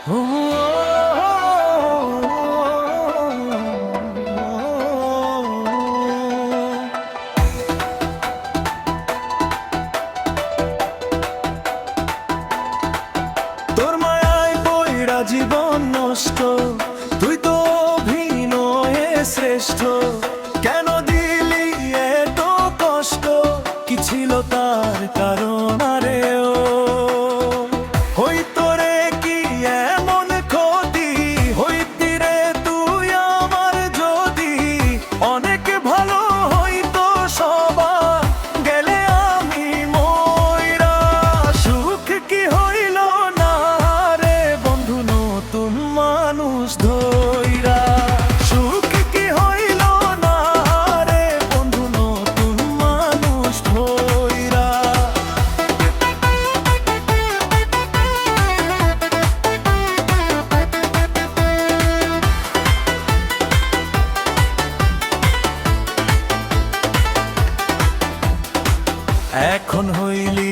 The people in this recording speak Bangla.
তোর মায়ায় পয়রা জীবন নষ্ট, তুই তো অভিনয়ে শ্রেষ্ঠ। কেন দিলি এত কষ্ট, কি ছিল তার কারণ? আরে ও হইতো রে কি এমন ক্ষতি, হইতি রে তুই আমার যদি। অনেক ভালো হইতো সবার, গেলে আমি মইরা। সুখ কি হইল না রে বন্ধু নতুন মানুষ ধইরা? সুখ কি হইল না রে বন্ধু নতুন মানুষ ধইরা? এখন হইলি